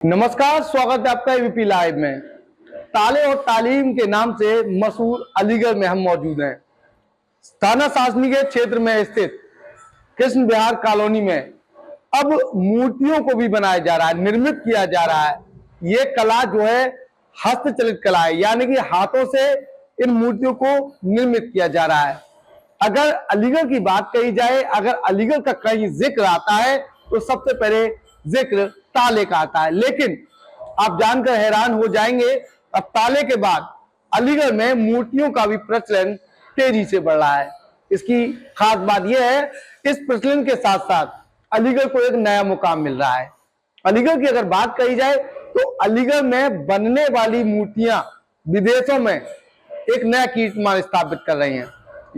नमस्कार, स्वागत है आपका एबीपी लाइव में। ताले और तालीम के नाम से मशहूर अलीगढ़ में हम मौजूद हैं। थाना शासनी के क्षेत्र में स्थित कृष्ण विहार कॉलोनी में अब मूर्तियों को भी बनाया जा रहा है, निर्मित किया जा रहा है। ये कला जो है हस्तचलित कला है, यानी कि हाथों से इन मूर्तियों को निर्मित किया जा रहा है। अगर अलीगढ़ की बात कही जाए, अगर अलीगढ़ का कहीं जिक्र आता है तो सबसे पहले जिक्र ताले का आता है। लेकिन आप जानकर हैरान हो जाएंगे, अब ताले के बाद अलीगढ़ में मूर्तियों का भी प्रचलन तेजी से बढ़ रहा है। इसकी खास बात यह है, इस प्रचलन के साथ साथ अलीगढ़ को एक नया मुकाम मिल रहा है। अलीगढ़ की अगर बात कही जाए तो अलीगढ़ में बनने वाली मूर्तियां विदेशों में एक नया कीर्तिमान स्थापित कर रही हैं।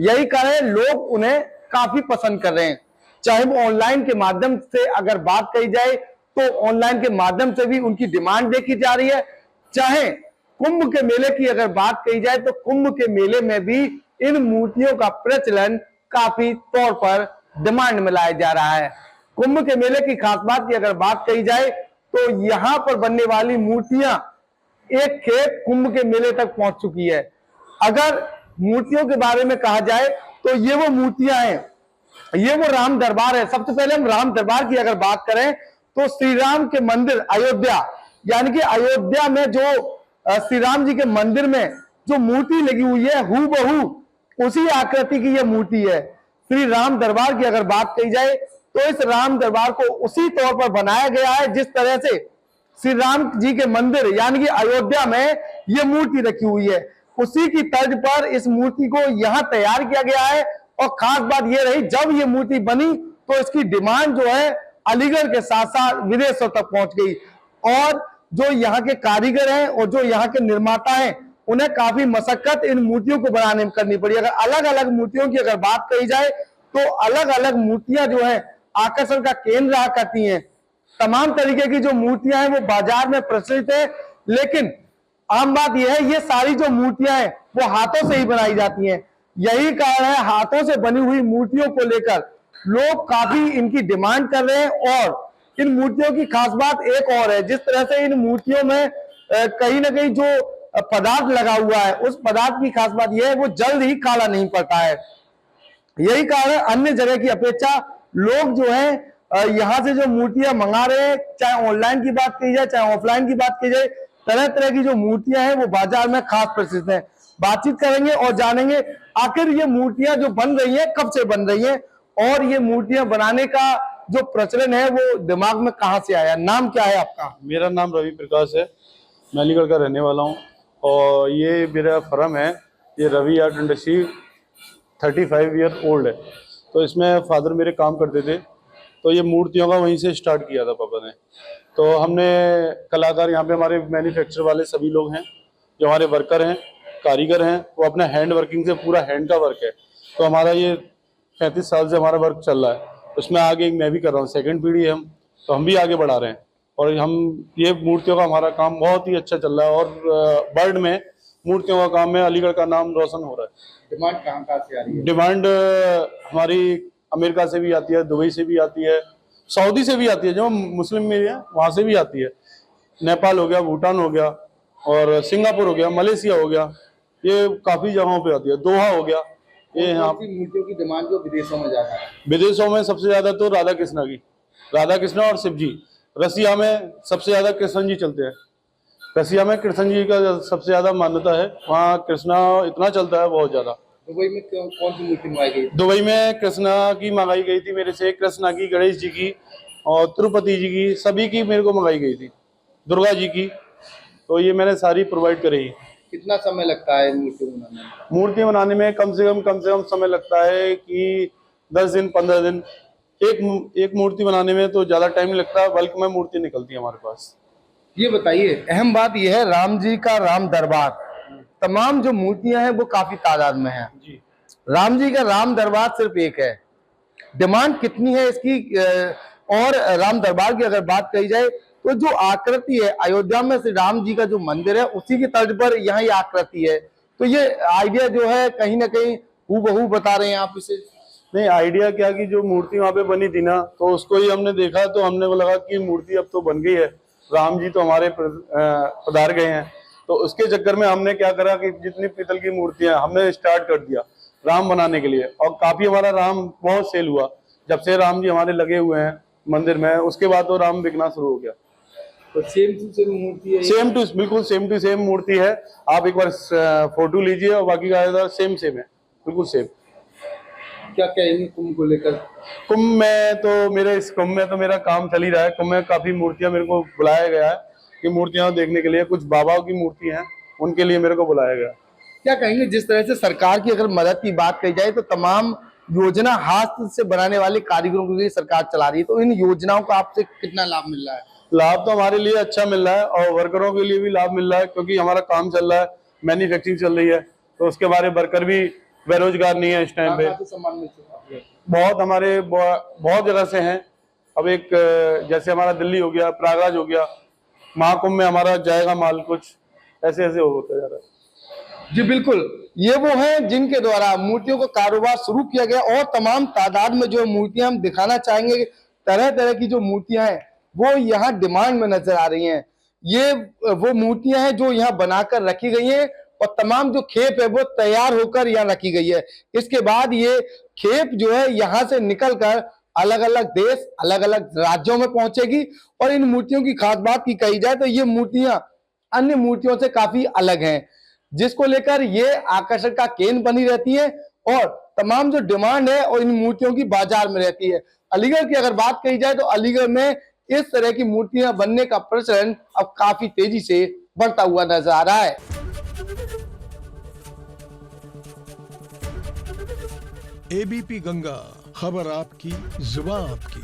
यही कारण है लोग उन्हें काफी पसंद कर रहे हैं। चाहे वो ऑनलाइन के माध्यम से अगर बात कही जाए तो ऑनलाइन के माध्यम से भी उनकी डिमांड देखी जा रही है। चाहे कुंभ के मेले की अगर बात कही जाए तो कुंभ के मेले में भी इन मूर्तियों का प्रचलन काफी तौर पर डिमांड में लाया जा रहा है। कुंभ के मेले की खास बात की अगर बात कही जाए तो यहां पर बनने वाली मूर्तियां एक खेप कुंभ के मेले तक पहुंच चुकी है। अगर मूर्तियों के बारे में कहा जाए तो ये वो मूर्तियां हैं, ये वो राम दरबार है। सबसे पहले हम राम दरबार की अगर बात करें तो श्री राम के मंदिर अयोध्या, यानी कि अयोध्या में जो श्री राम जी के मंदिर में जो मूर्ति लगी हुई है, हूबहू उसी आकृति की यह मूर्ति है। श्री राम दरबार की अगर बात कही जाए तो इस राम दरबार को उसी तौर पर बनाया गया है जिस तरह से श्री राम जी के मंदिर यानी कि अयोध्या में यह मूर्ति रखी हुई है। उसी की तर्ज पर इस मूर्ति को यहां तैयार किया गया है। और खास बात यह रही, जब ये मूर्ति बनी तो इसकी डिमांड जो है अलीगढ़ के साथ साथ विदेशों तक पहुंच गई। और जो यहाँ के कारीगर हैं और जो यहाँ के निर्माता हैं, उन्हें काफी मशक्कत इन मूर्तियों को बनाने में करनी पड़ी। अगर अलग अलग मूर्तियों की अगर बात कही जाए तो अलग अलग मूर्तियां जो है आकर्षण का केंद्र रहा करती हैं। तमाम तरीके की जो मूर्तियां हैं वो बाजार में प्रचलित है, लेकिन आम बात यह है, ये सारी जो मूर्तियां हैं वो हाथों से ही बनाई जाती हैं। यही कारण है हाथों से बनी हुई मूर्तियों को लेकर लोग काफी इनकी डिमांड कर रहे हैं। और इन मूर्तियों की खास बात एक और है, जिस तरह से इन मूर्तियों में कहीं ना कहीं जो पदार्थ लगा हुआ है, उस पदार्थ की खास बात यह है वो जल्द ही काला नहीं पड़ता है। यही कारण है अन्य जगह की अपेक्षा लोग जो है यहाँ से जो मूर्तियां मंगा रहे हैं, चाहे ऑनलाइन की बात की जाए चाहे ऑफलाइन की बात की जाए, तरह तरह की जो मूर्तियां हैं वो बाजार में खास प्रसिद्ध हैं। बातचीत करेंगे और जानेंगे आखिर ये मूर्तियां जो बन रही हैं कब से बन रही हैं और ये मूर्तियां बनाने का जो प्रचलन है वो दिमाग में कहां से आया। नाम क्या है आपका? मेरा नाम रवि प्रकाश है, मैं अलीगढ़ का रहने वाला हूँ। और ये मेरा फर्म है, ये Ravi art industry 35 year old है। तो इसमें फादर मेरे काम करते थे, तो ये मूर्तियों का वहीं से स्टार्ट किया था पापा ने। तो हमने कलाकार यहाँ पे हमारे मैन्युफैक्चर वाले सभी लोग हैं, जो हमारे वर्कर हैं, कारीगर हैं, वो अपना हैंड वर्किंग से पूरा हैंड का वर्क है। तो हमारा ये 35 साल से हमारा वर्क चल रहा है। उसमें आगे मैं भी कर रहा हूँ, सेकंड पीढ़ी है हम, तो हम भी आगे बढ़ा रहे हैं। और हम ये मूर्तियों का हमारा काम बहुत ही अच्छा चल रहा है और वर्ल्ड में मूर्तियों का काम में अलीगढ़ का नाम रोशन हो रहा है। डिमांड कहाँ से आ रही है? डिमांड हमारी अमेरिका से भी आती है, दुबई से भी आती है, सऊदी से भी आती है, जो मुस्लिम में है वहाँ से भी आती है। नेपाल हो गया, भूटान हो गया, और सिंगापुर हो गया, मलेशिया हो गया, ये काफ़ी जगहों पे आती है, दोहा हो गया। ये यहाँ मूर्तियों की डिमांड जो विदेशों में ज्यादा है? विदेशों में सबसे ज्यादा तो राधा कृष्णा की, राधा कृष्णा और शिव जी। रसिया में सबसे ज्यादा कृष्ण जी चलते हैं, रसिया में कृष्ण जी का सबसे ज्यादा मान्यता है, वहाँ कृष्णा इतना चलता है बहुत ज्यादा। दुबई में कौन सी मूर्ति मंगाई गई? दुबई में कृष्णा की मंगाई गई थी मेरे से, कृष्णा की, गणेश जी की और तिरुपति जी की, सभी की मेरे को मंगाई गई थी, दुर्गा जी की। तो ये मैंने सारी प्रोवाइड करी। कितना समय लगता है मूर्ति बनाने में? मूर्ति बनाने में कम से कम समय लगता है कि 10 दिन 15 दिन। एक मूर्ति बनाने में तो ज्यादा टाइम नहीं लगता, बल्कि में मूर्ति निकलती है हमारे पास। ये बताइए, अहम बात यह है राम जी का राम दरबार, तमाम जो मूर्तियां हैं वो काफी तादाद में हैं जी। राम जी का राम दरबार सिर्फ एक है, डिमांड कितनी है इसकी? और राम दरबार की अगर बात कही जाए तो जो आकृति है अयोध्या में श्री राम जी का जो मंदिर है उसी की तर्ज पर यहाँ ये आकृति है। तो ये आइडिया जो है कहीं ना कहीं हूबहू बता रहे हैं आप इसे? नहीं, आइडिया क्या कि जो मूर्ति वहाँ पे बनी थी ना, तो उसको ही हमने देखा, तो हमने को लगा कि मूर्ति अब तो बन गई है, राम जी तो हमारे पधार गए हैं, तो उसके चक्कर में हमने क्या करा कि जितनी पीतल की मूर्तियां हमने स्टार्ट कर दिया राम बनाने के लिए, और काफी हमारा राम बहुत सेल हुआ। जब से राम जी हमारे लगे हुए हैं मंदिर में, उसके बाद तो राम बिकना शुरू हो गया। तो सेम टू सेम मूर्ति है, सेम टू बिल्कुल सेम टू सेम मूर्ति है। आप एक बार फोटो लीजिए और बाकी का सेम सेम है, बिल्कुल सेम। क्या कहेंगे कुंभ को लेकर? कुंभ में तो इस कुंभ में तो मेरा काम चल ही रहा है। कुंभ में काफी मूर्तियां मेरे को बुलाया गया है कि मूर्तियां देखने के लिए, कुछ बाबाओं की मूर्ति हैं उनके लिए मेरे को बुलाया गया। क्या कहेंगे, जिस तरह से सरकार की अगर मदद की बात कही जाए तो तमाम योजना हाथ से बनाने वाले कारीगरों के लिए सरकार चला रही है, तो इन योजनाओं का आपसे कितना लाभ मिल रहा है? लाभ तो हमारे लिए अच्छा मिल रहा है और वर्करों के लिए भी लाभ मिल रहा है, क्योंकि हमारा काम चल रहा है, मैन्युफैक्चरिंग चल रही है, तो उसके बारे वर्कर भी बेरोजगार नहीं है इस टाइम पे। सम्मान मिल चुका है बहुत हमारे बहुत जगह से हैं। अब एक जैसे हमारा दिल्ली हो गया, प्रयागराज हो गया, महाकुंभ में हमारा जाएगा माल, कुछ ऐसे ऐसे होता जा रहा है। जी बिल्कुल, ये वो हैं जिनके द्वारा मूर्तियों का कारोबार शुरू किया गया, और तमाम तादाद में जो मूर्तियां हम दिखाना चाहेंगे, तरह तरह की जो मूर्तियां हैं वो यहाँ डिमांड में नजर आ रही हैं। ये वो मूर्तियां हैं जो यहाँ बनाकर रखी गई हैं, और तमाम जो खेप है वो तैयार होकर यहाँ रखी गई है। इसके बाद ये खेप जो है यहाँ से निकलकर अलग अलग देश, अलग अलग राज्यों में पहुंचेगी। और इन मूर्तियों की खास बात की कही जाए तो ये मूर्तियां अन्य मूर्तियों से काफी अलग हैं, जिसको लेकर ये आकर्षण का केंद्र बनी रहती है, और तमाम जो डिमांड है और इन मूर्तियों की बाजार में रहती है। अलीगढ़ की अगर बात कही जाए तो अलीगढ़ में इस तरह की मूर्तियां बनने का प्रचलन अब काफी तेजी से बढ़ता हुआ नजर आ रहा है। एबीपी गंगा, खबर आपकी, जुबान आपकी।